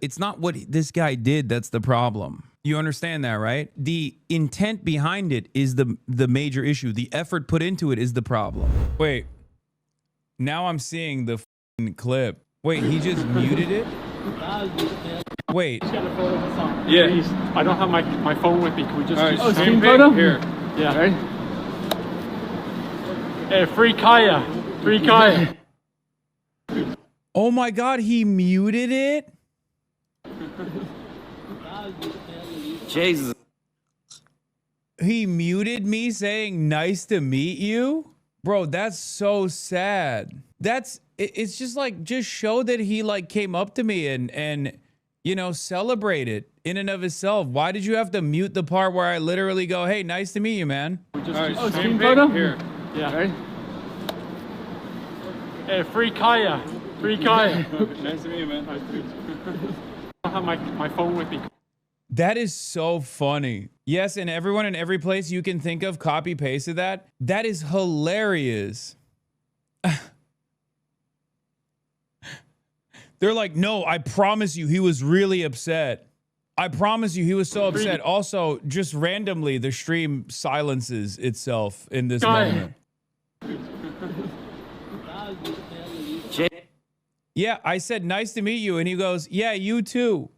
It's not what this guy did that's the problem. You understand that, right? The intent behind it is the major issue. The effort put into it is the problem. Wait, now I'm seeing the clip. Wait, he just muted it? Wait. Yeah, I don't have my phone with me. Can we just do screen photo? Here. Yeah. Right. Hey, free Kaya. Free Kaya. Oh my God, he muted it? Jesus. He muted me saying nice to meet you? Bro, that's so sad. It's just like, just show that he like came up to me and you know, celebrate it in and of itself. Why did you have to mute the part where I literally go, hey, nice to meet you, man? Just screen photo? Here. Yeah. Right. Hey, free Kaya. Free Kaya. Nice to meet you, man. I don't have my phone with me. That is so funny. Yes, and everyone in every place you can think of copy pasted that. That is hilarious. They're like, no, I promise you he was really upset. I promise you he was so upset. Also, just randomly, the stream silences itself in this moment. Yeah, I said, nice to meet you. And he goes, yeah, you too.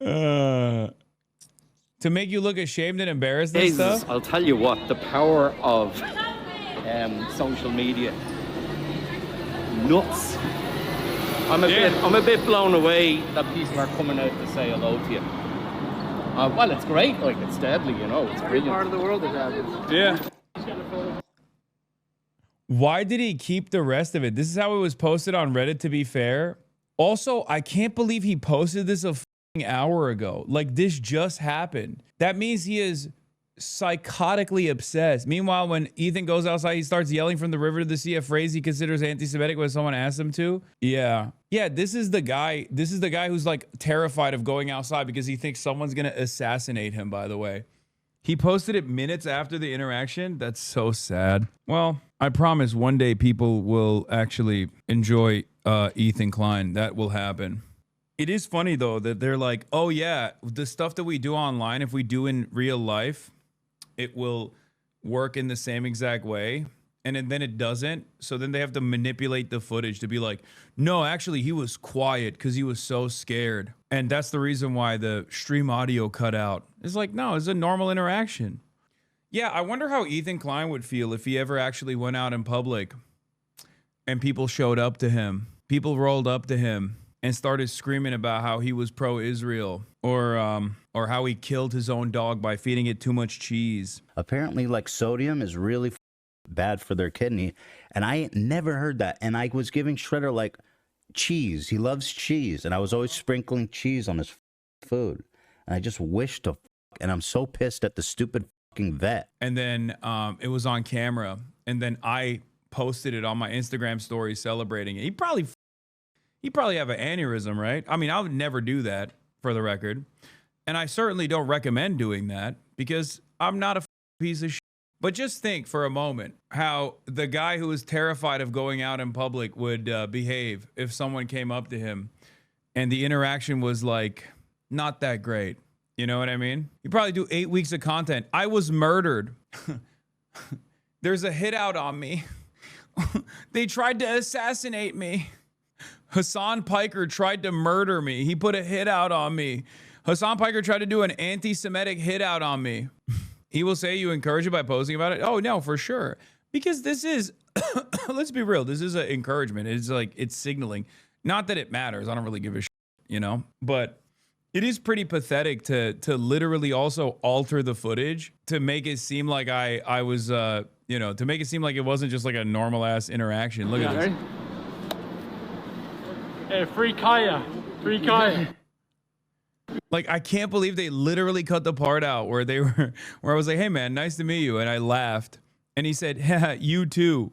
To make you look ashamed and embarrassed and stuff? I'll tell you what, the power of social media. Nuts. I'm a bit blown away that people are coming out to say hello to you. Well, it's great, like it's deadly, you know, it's brilliant. Part of the world that happens. Yeah. Why did he keep the rest of it? This is how it was posted on Reddit, to be fair. Also, I can't believe he posted this a f***ing hour ago. Like, this just happened. That means he is psychotically obsessed. Meanwhile, when Ethan goes outside, he starts yelling from the river to the sea, a phrase he considers anti-Semitic when someone asks him to. Yeah. Yeah, this is the guy who's like terrified of going outside because he thinks someone's gonna assassinate him, by the way. He posted it minutes after the interaction. That's so sad. Well, I promise one day people will actually enjoy Ethan Klein. That will happen. It is funny, though, that they're like, oh, yeah, the stuff that we do online, if we do in real life, it will work in the same exact way. And then it doesn't. So then they have to manipulate the footage to be like, no, actually, he was quiet because he was so scared. And that's the reason why the stream audio cut out. It's like, no, it's a normal interaction. Yeah, I wonder how Ethan Klein would feel if he ever actually went out in public and people showed up to him. People rolled up to him and started screaming about how he was pro-Israel or how he killed his own dog by feeding it too much cheese. Apparently, like, sodium is really bad for their kidney, and I never heard that. And I was giving Shredder like cheese. He loves cheese, and I was always sprinkling cheese on his food. And I just wished to and I'm so pissed at the stupid fucking vet. And then it was on camera, and then I posted it on my Instagram story celebrating it. He probably have an aneurysm, right? I mean, I would never do that, for the record. And I certainly don't recommend doing that because I'm not a piece of shit. But just think for a moment how the guy who was terrified of going out in public would behave if someone came up to him and the interaction was like not that great. You know what I mean? You probably do 8 weeks of content. I was murdered. There's a hit out on me. They tried to assassinate me. Hasan Piker tried to murder me. He put a hit out on me. Hasan Piker tried to do an anti-Semitic hit out on me. He will say you encourage it by posting about it. Oh, no, for sure. Because this is, let's be real, this is an encouragement. It's like, it's signaling. Not that it matters. I don't really give a shit, you know? But it is pretty pathetic to literally also alter the footage to make it seem like I was, you know, to make it seem like it wasn't just like a normal ass interaction. Look at this. Hey, free Kaya. Free Kaya. Like, I can't believe they literally cut the part out where they were, where I was like, hey man, nice to meet you. And I laughed. And he said, yeah, you too.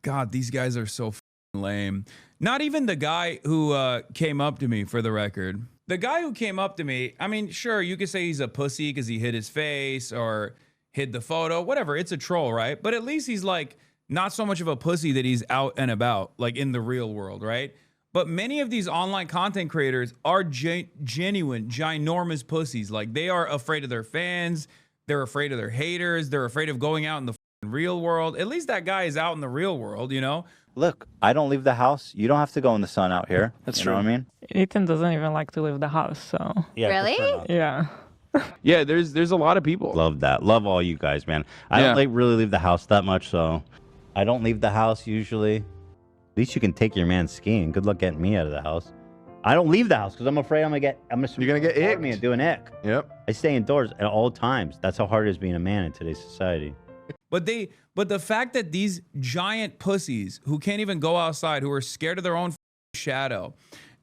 God, these guys are so lame. Not even the guy who came up to me, for the record. The guy who came up to me, I mean, sure, you could say he's a pussy because he hid his face or hid the photo, whatever. It's a troll, right? But at least he's like not so much of a pussy that he's out and about, like in the real world, right? But many of these online content creators are genuine, ginormous pussies. Like they are afraid of their fans. They're afraid of their haters. They're afraid of going out in the real world. At least that guy is out in the real world, you know? Look, I don't leave the house. You don't have to go in the sun out here. That's you true. know what I mean? Ethan doesn't even like to leave the house, so Yeah, I Really? prefer not. yeah. Yeah, there's a lot of people. Love that. Love all you guys, man. I Yeah. don't like really leave the house that much, so I don't leave the house usually. At least you can take your man skiing. Good luck getting me out of the house. I don't leave the house because I'm afraid I'm gonna get icked. me and do an ick. Yep. I stay indoors at all times. That's how hard it is being a man in today's society. But the fact that these giant pussies who can't even go outside, who are scared of their own shadow,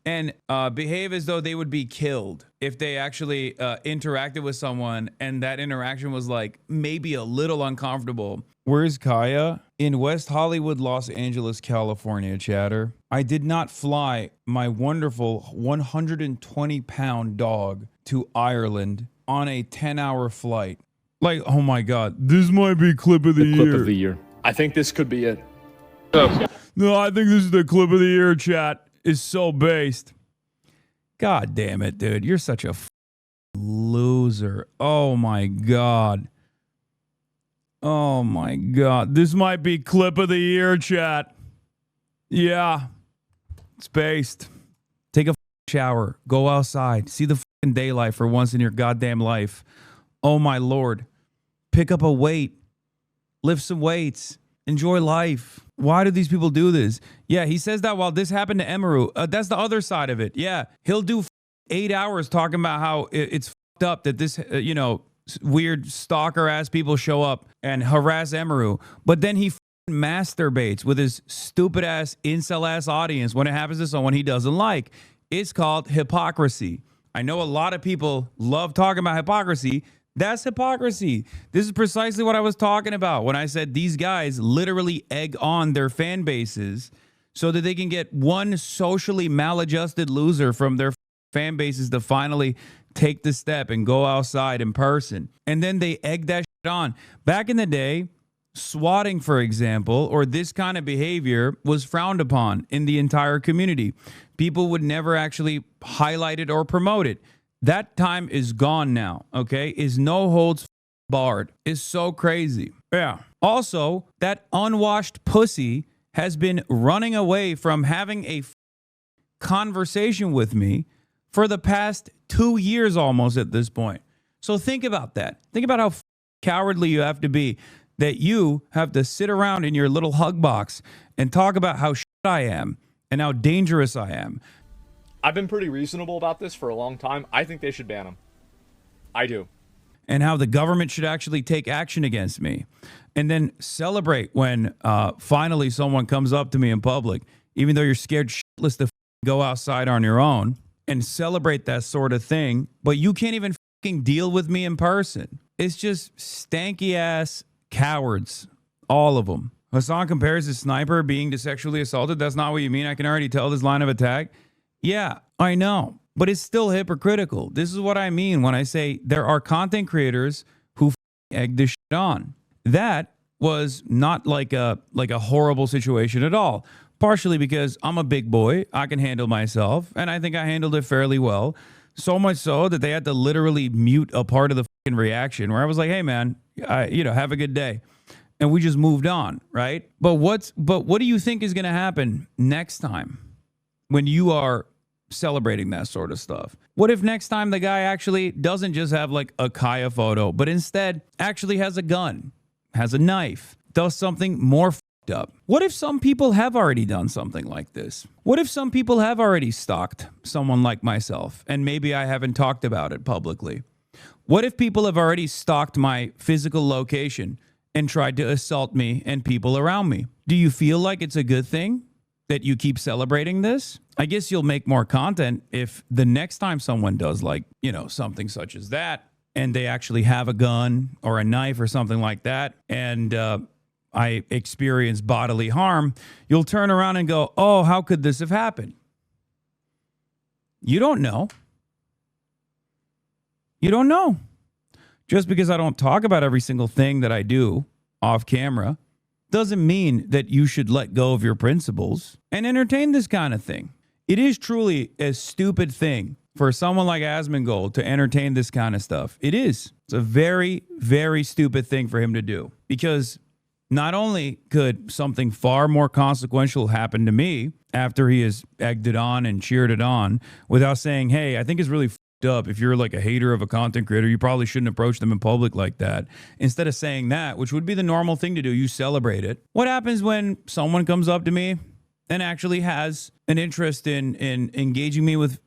and behave as though they would be killed if they actually interacted with someone, and that interaction was like maybe a little uncomfortable. Where's Kaya? In West Hollywood, Los Angeles, California, chatter. I did not fly my wonderful 120-pound dog to Ireland on a 10-hour flight. Like, oh my God, this might be clip of the year. Clip of the year. I think this could be it. No, I think this is the clip of the year, chat. Is so based. God damn it, dude. You're such a loser. Oh my God. Oh my God. This might be clip of the year, chat. Yeah. It's based. Take a shower. Go outside. See the daylight for once in your goddamn life. Oh my Lord. Pick up a weight. Lift some weights. Enjoy life. Why do these people do this? Yeah, he says that while this happened to Emaru. That's the other side of it. Yeah, he'll do 8 hours talking about how it's up that this, weird stalker ass people show up and harass Emaru. But then he masturbates with his stupid ass incel ass audience when it happens to someone he doesn't like. It's called hypocrisy. I know a lot of people love talking about hypocrisy. That's hypocrisy. This is precisely what I was talking about when I said these guys literally egg on their fan bases so that they can get one socially maladjusted loser from their fan bases to finally take the step and go outside in person. And then they egg that shit on. Back in the day, swatting, for example, or this kind of behavior was frowned upon in the entire community. People would never actually highlight it or promote it. That time is gone now, okay? Is no holds barred. Is so crazy. Yeah. Also, that unwashed pussy has been running away from having a conversation with me for the past 2 years almost at this point. So think about that. Think about how cowardly you have to be that you have to sit around in your little hug box and talk about how shit I am and how dangerous I am. I've been pretty reasonable about this for a long time. I think they should ban him. I do. And how the government should actually take action against me. And then celebrate when finally someone comes up to me in public, even though you're scared shitless to go outside on your own, and celebrate that sort of thing. But you can't even deal with me in person. It's just stanky ass cowards. All of them. Hasan compares his sniper being to sexually assaulted. That's not what you mean. I can already tell this line of attack. Yeah, I know, but it's still hypocritical. This is what I mean when I say there are content creators who egg this shit on. That was not like a horrible situation at all. Partially because I'm a big boy, I can handle myself, and I think I handled it fairly well. So much so that they had to literally mute a part of the reaction where I was like, "Hey, man, have a good day," and we just moved on, right? But what do you think is going to happen next time? When you are celebrating that sort of stuff? What if next time the guy actually doesn't just have like a Kaya photo, but instead actually has a gun, has a knife, does something more fucked up? What if some people have already done something like this? What if some people have already stalked someone like myself and maybe I haven't talked about it publicly? What if people have already stalked my physical location and tried to assault me and people around me? Do you feel like it's a good thing that you keep celebrating this? I guess you'll make more content if the next time someone does something such as that and they actually have a gun or a knife or something like that and I experience bodily harm, you'll turn around and go, "Oh, how could this have happened?" You don't know. You don't know. Just because I don't talk about every single thing that I do off camera doesn't mean that you should let go of your principles and entertain this kind of thing. It is truly a stupid thing for someone like Asmongold to entertain this kind of stuff. It is. It's a very, very stupid thing for him to do, because not only could something far more consequential happen to me after he has egged it on and cheered it on without saying, hey, I think it's really up. If you're like a hater of a content creator, you probably shouldn't approach them in public like that. Instead of saying that, which would be the normal thing to do, you celebrate it. What happens when someone comes up to me and actually has an interest in engaging me with,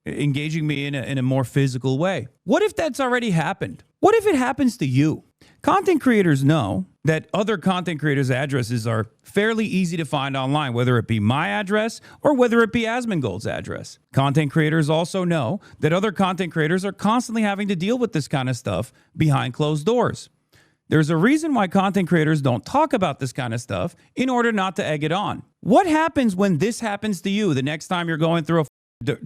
engaging me in a more physical way? What if that's already happened? What if it happens to you? Content creators know that other content creators' addresses are fairly easy to find online, whether it be my address or whether it be Asmongold's address. Content creators also know that other content creators are constantly having to deal with this kind of stuff behind closed doors. There's a reason why content creators don't talk about this kind of stuff in order not to egg it on. What happens when this happens to you the next time you're going through a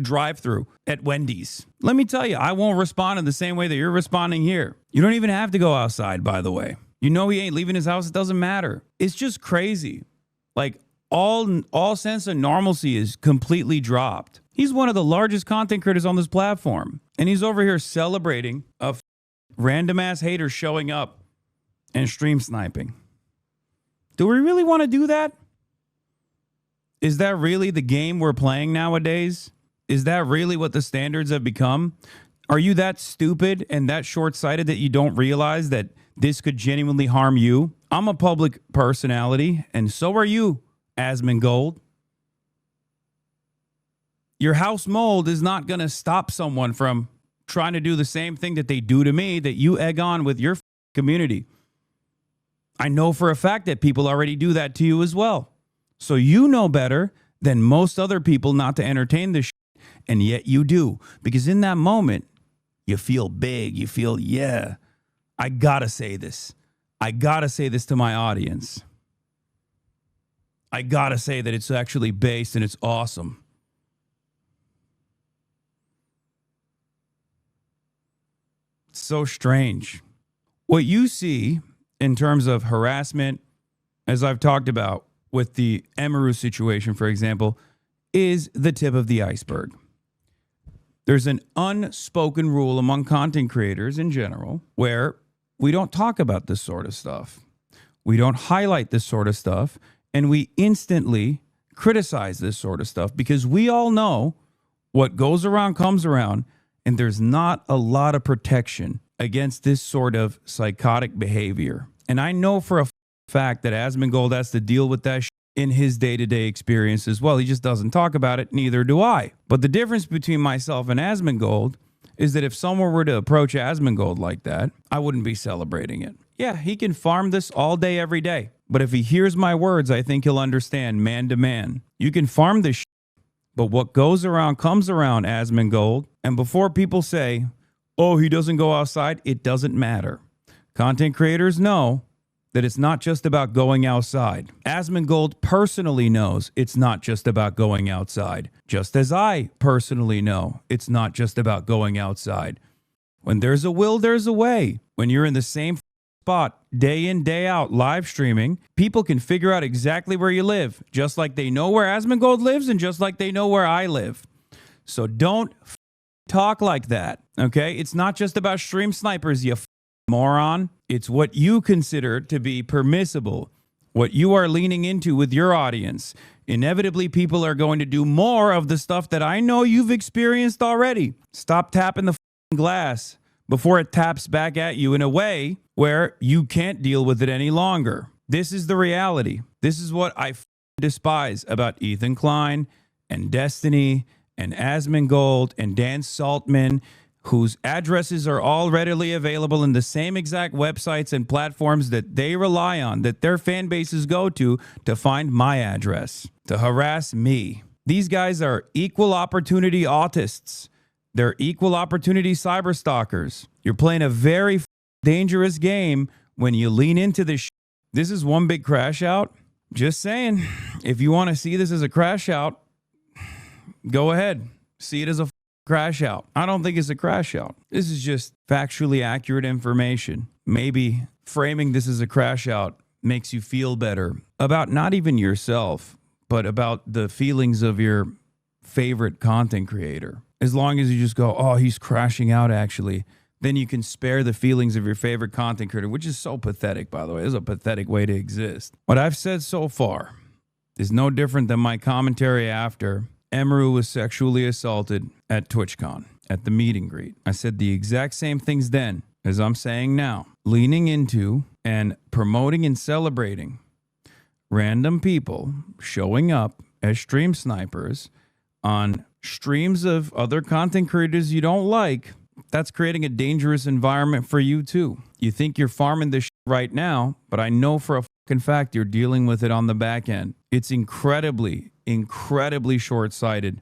drive-through at Wendy's? Let me tell you, I won't respond in the same way that you're responding here. You don't even have to go outside, by the way. You know he ain't leaving his house. It doesn't matter. It's just crazy. Like, all sense of normalcy is completely dropped. He's one of the largest content creators on this platform, and he's over here celebrating a random-ass hater showing up and stream sniping. Do we really want to do that? Is that really the game we're playing nowadays? Is that really what the standards have become? Are you that stupid and that short-sighted that you don't realize that this could genuinely harm you? I'm a public personality, and so are you, Asmongold. Your house mold is not going to stop someone from trying to do the same thing that they do to me, that you egg on with your community. I know for a fact that people already do that to you as well. So you know better than most other people not to entertain this shit, and yet you do. Because in that moment, you feel big. You feel, yeah, I gotta say this. I gotta say this to my audience. I gotta say that it's actually based and it's awesome. It's so strange. What you see in terms of harassment, as I've talked about with the Emaru situation, for example, is the tip of the iceberg. There's an unspoken rule among content creators in general where we don't talk about this sort of stuff. We don't highlight this sort of stuff, and we instantly criticize this sort of stuff because we all know what goes around comes around, and there's not a lot of protection against this sort of psychotic behavior. And I know for a fact that Asmongold has to deal with that in his day-to-day experience as well. He just doesn't talk about it, neither do I. But the difference between myself and Asmongold is that if someone were to approach Asmongold like that, I wouldn't be celebrating it. Yeah, he can farm this all day, every day. But if he hears my words, I think he'll understand man to man. You can farm this but what goes around comes around, Asmongold. And before people say, oh, he doesn't go outside, it doesn't matter. Content creators know that it's not just about going outside. Asmongold personally knows it's not just about going outside, just as I personally know it's not just about going outside. When there's a will, there's a way. When you're in the same spot day in, day out, live streaming, people can figure out exactly where you live, just like they know where Asmongold lives and just like they know where I live. So don't talk like that, okay? It's not just about stream snipers, you moron. It's what you consider to be permissible, what you are leaning into with your audience. Inevitably, people are going to do more of the stuff that I know you've experienced already. Stop tapping the glass before it taps back at you in a way where you can't deal with it any longer. This is the reality. This is what I despise about Ethan Klein and Destiny and Asmongold and Dan Saltman, whose addresses are all readily available in the same exact websites and platforms that they rely on, that their fan bases go to find my address, to harass me. These guys are equal opportunity autists. They're equal opportunity cyberstalkers. You're playing a very dangerous game when you lean into this. This is one big crash out. Just saying, if you want to see this as a crash out, go ahead. See it as a crash out. I don't think it's a crash out. This is just factually accurate information. Maybe framing this as a crash out makes you feel better about not even yourself, but about the feelings of your favorite content creator. As long as you just go, oh, he's crashing out actually, then you can spare the feelings of your favorite content creator, which is so pathetic, by the way. It's a pathetic way to exist. What I've said so far is no different than my commentary after Emaru was sexually assaulted at TwitchCon at the meet and greet. I said the exact same things then as I'm saying now, leaning into and promoting and celebrating random people showing up as stream snipers on streams of other content creators you don't like. That's creating a dangerous environment for you too. You think you're farming this right now, but I know for a fucking fact you're dealing with it on the back end. It's incredibly short-sighted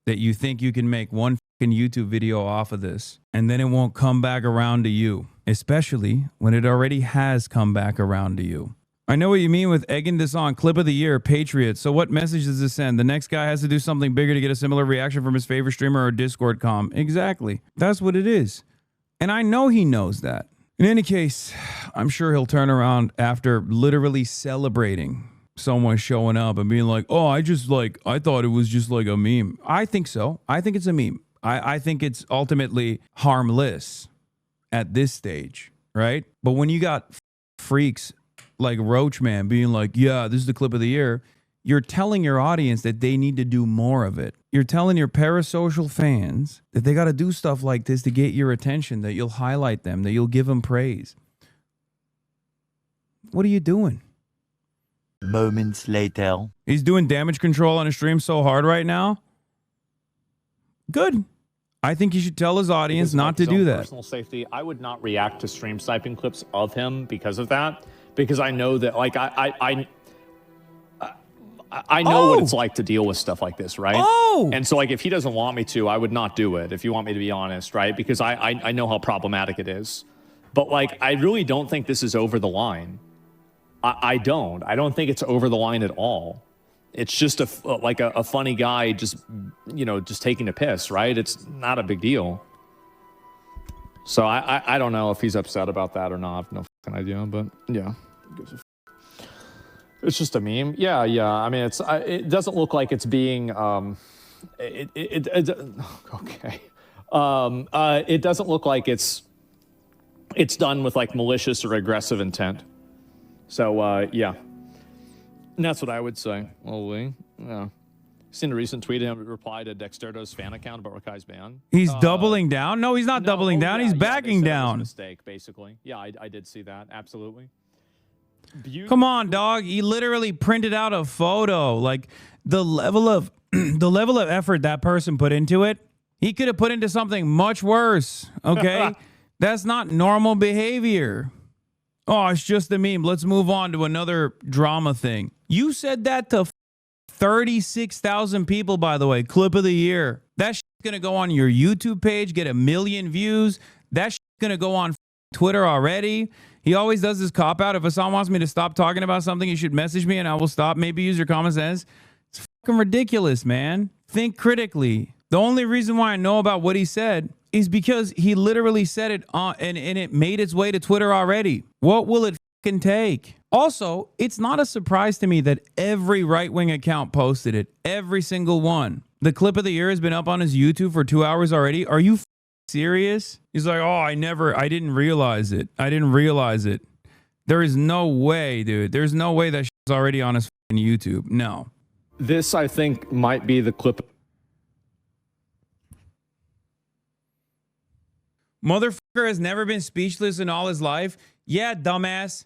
that you think you can make one fucking YouTube video off of this and then it won't come back around to you, especially when it already has come back around to you. I know what you mean with egging this on. Clip of the year, Patriot. So what message does this send? The next guy has to do something bigger to get a similar reaction from his favorite streamer or Discord com. Exactly. That's what it is. And I know he knows that. In any case, I'm sure he'll turn around after literally celebrating someone showing up and being like, oh, I thought it was just like a meme. I think so. I think it's a meme. I think it's ultimately harmless at this stage, right? But when you got freaks like Roach Man being like, yeah, this is the clip of the year, you're telling your audience that they need to do more of it. You're telling your parasocial fans that they got to do stuff like this to get your attention, that you'll highlight them, that you'll give them praise. What are you doing? Moments later. He's doing damage control on his stream so hard right now. Good. I think he should tell his audience not to do that. Personal safety. I would not react to stream sniping clips of him because of that. Because I know that, like, I know what it's like to deal with stuff like this, right? Oh! And so, like, if he doesn't want me to, I would not do it, if you want me to be honest, right? Because I know how problematic it is. But, like, I really don't think this is over the line. I don't think it's over the line at all. It's just a funny guy just taking a piss, right? It's not a big deal. So I don't know if he's upset about that or not. I have no fucking idea, but yeah. It's just a meme. Yeah. I mean, it doesn't look like it's being okay. It doesn't look like it's done with like malicious or aggressive intent. So yeah. And that's what I would say. Well, yeah. Seen a recent tweet of him reply to Dexterdo's fan account about Rakai's ban. He's doubling down? No, he's not doubling down. He's backing down. It was a mistake, basically. Yeah, I did see that. Absolutely. Come on, dog. He literally printed out a photo. Like the level of effort that person put into it, he could have put into something much worse. Okay? That's not normal behavior. Oh, it's just a meme. Let's move on to another drama thing. You said that to 36,000 people, by the way. Clip of the year. That shit's gonna go on your YouTube page, get 1 million views. That shit's gonna go on Twitter already. He always does this cop out. If Hasan wants me to stop talking about something, you should message me and I will stop. Maybe use your common sense. It's fucking ridiculous, man. Think critically. The only reason why I know about what he said is because he literally said it on, and it made its way to Twitter already. What will it fucking take? Also, it's not a surprise to me that every right-wing account posted it. Every single one. The clip of the year has been up on his YouTube for 2 hours already. Are you serious? He's like, oh, I didn't realize it. I didn't realize it. There is no way, dude. There's no way that shit's already on his YouTube. No. This, I think, might be the clip. Motherfucker has never been speechless in all his life. Yeah, dumbass.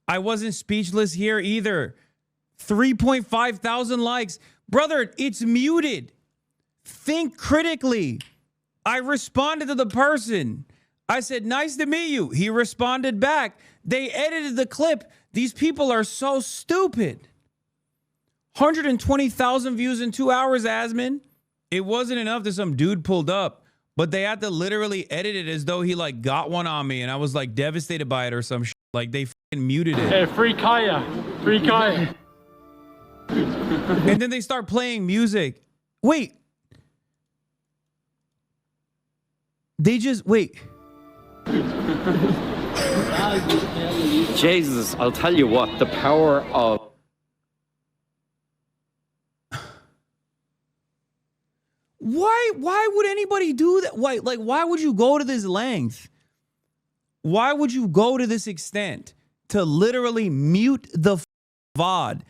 I wasn't speechless here either. 3.5 thousand likes. Brother, it's muted. Think critically. I responded to the person. I said, nice to meet you. He responded back. They edited the clip. These people are so stupid. 120,000 views in 2 hours, Asman. It wasn't enough that some dude pulled up, but they had to literally edit it as though he like got one on me and I was like devastated by it or some shit. Like they fucking muted it. Hey, free Kaya. Free Kaya. And then they start playing music. Wait. They just, wait. Jesus, I'll tell you what, the power of... Why would anybody do that? Why would you go to this length? Why would you go to this extent to literally mute the VOD?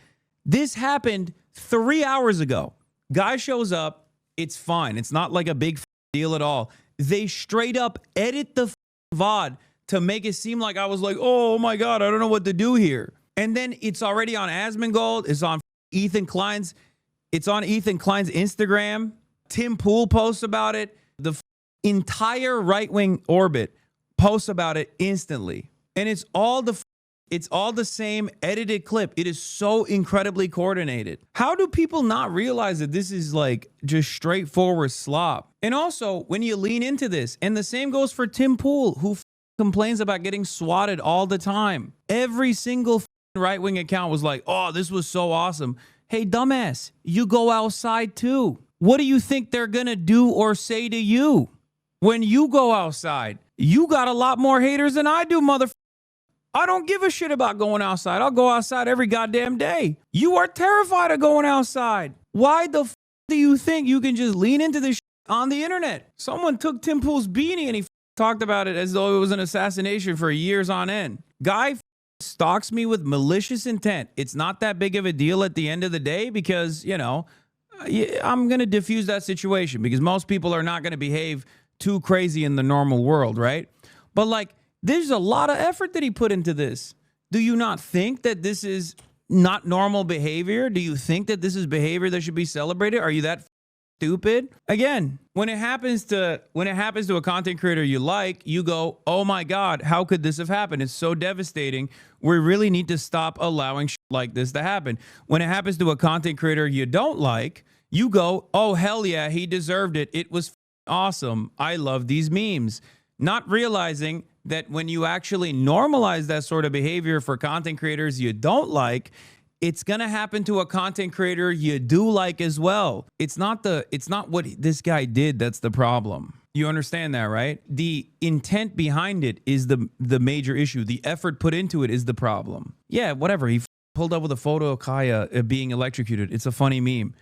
This happened 3 hours ago. Guy shows up. It's fine. It's not like a big deal at all. They straight up edit the VOD to make it seem like I was like, oh my God, I don't know what to do here. And then it's already on Asmongold. It's on Ethan Klein's. It's on Ethan Klein's Instagram. Tim Pool posts about it. The entire right-wing orbit posts about it instantly. And it's all the same edited clip. It is so incredibly coordinated. How do people not realize that this is like just straightforward slop? And also, when you lean into this, and the same goes for Tim Pool, who complains about getting swatted all the time. Every single right-wing account was like, oh, this was so awesome. Hey, dumbass, you go outside too. What do you think they're gonna do or say to you when you go outside? You got a lot more haters than I do, motherfucker. I don't give a shit about going outside. I'll go outside every goddamn day. You are terrified of going outside. Why the f do you think you can just lean into this on the internet? Someone took Tim Pool's beanie and he talked about it as though it was an assassination for years on end. Guy stalks me with malicious intent. It's not that big of a deal at the end of the day because, you know, I'm going to diffuse that situation because most people are not going to behave too crazy in the normal world, right? But like, there's a lot of effort that he put into this. Do you not think that this is not normal behavior? Do you think that this is behavior that should be celebrated? Are you that stupid? Again, when it happens to a content creator you like, you go, "Oh my God, how could this have happened? It's so devastating. We really need to stop allowing shit like this to happen." When it happens to a content creator you don't like, you go, "Oh hell yeah, he deserved it. It was awesome. I love these memes." Not realizing that when you actually normalize that sort of behavior for content creators you don't like, it's going to happen to a content creator you do like as well. It's not what this guy did that's the problem. You understand that, right? The intent behind it is the major issue. The effort put into it is the problem. Yeah, whatever. He pulled up with a photo of Kaya being electrocuted. It's a funny meme.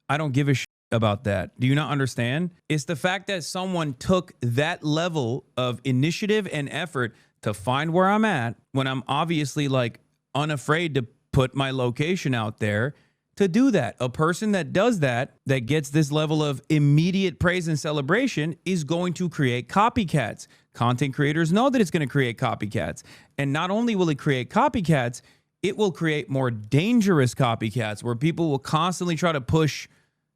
I don't give a shit about that. Do you not understand? It's the fact that someone took that level of initiative and effort to find where I'm at when I'm obviously like unafraid to put my location out there to do that. A person that does that gets this level of immediate praise and celebration is going to create copycats. Content creators know that it's going to create copycats. And not only will it create copycats, it will create more dangerous copycats where people will constantly try to push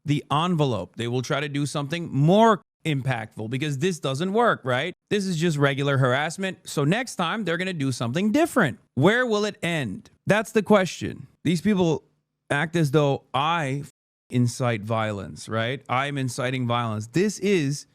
the envelope. They will try to do something more impactful because this doesn't work, right? This is just regular harassment. So next time they're going to do something different. Where will it end? That's the question. These people act as though I incite violence, right? I'm inciting violence. This is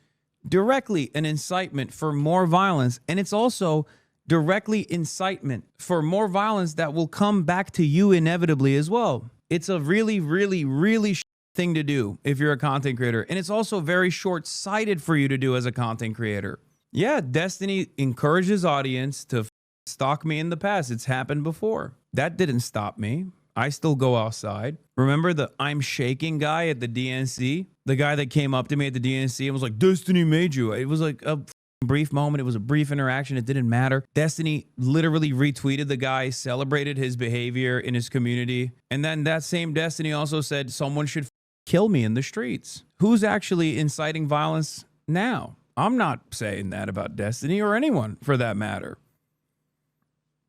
directly an incitement for more violence. And it's also directly incitement for more violence that will come back to you inevitably as well. It's a really, really, really thing to do if you're a content creator. And it's also very short-sighted for you to do as a content creator. Yeah, Destiny encourages audience to stalk me in the past. It's happened before. That didn't stop me. I still go outside. Remember the I'm shaking guy at the DNC? The guy that came up to me at the DNC and was like, Destiny made you. It was like a brief moment. It was a brief interaction. It didn't matter. Destiny literally retweeted the guy, celebrated his behavior in his community. And then that same Destiny also said someone should kill me in the streets. Who's actually inciting violence now? I'm not saying that about Destiny or anyone for that matter.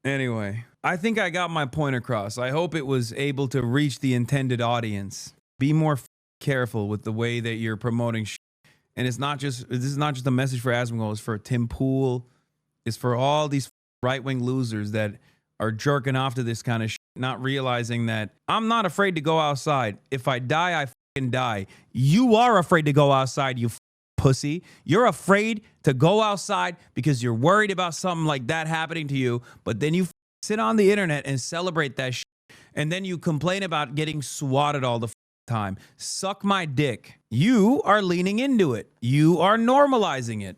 Anyway, I think I got my point across. I hope it was able to reach the intended audience. Be more careful with the way that you're promoting shit. And this is not just a message for Asmongold, it's for Tim Pool. It's for all these right-wing losers that are jerking off to this kind of shit, not realizing that I'm not afraid to go outside. If I die, I die. You are afraid to go outside, you pussy. You're afraid to go outside because you're worried about something like that happening to you, but then you sit on the internet and celebrate that shit, and then you complain about getting swatted all the time. Suck my dick. You are leaning into it. You are normalizing it.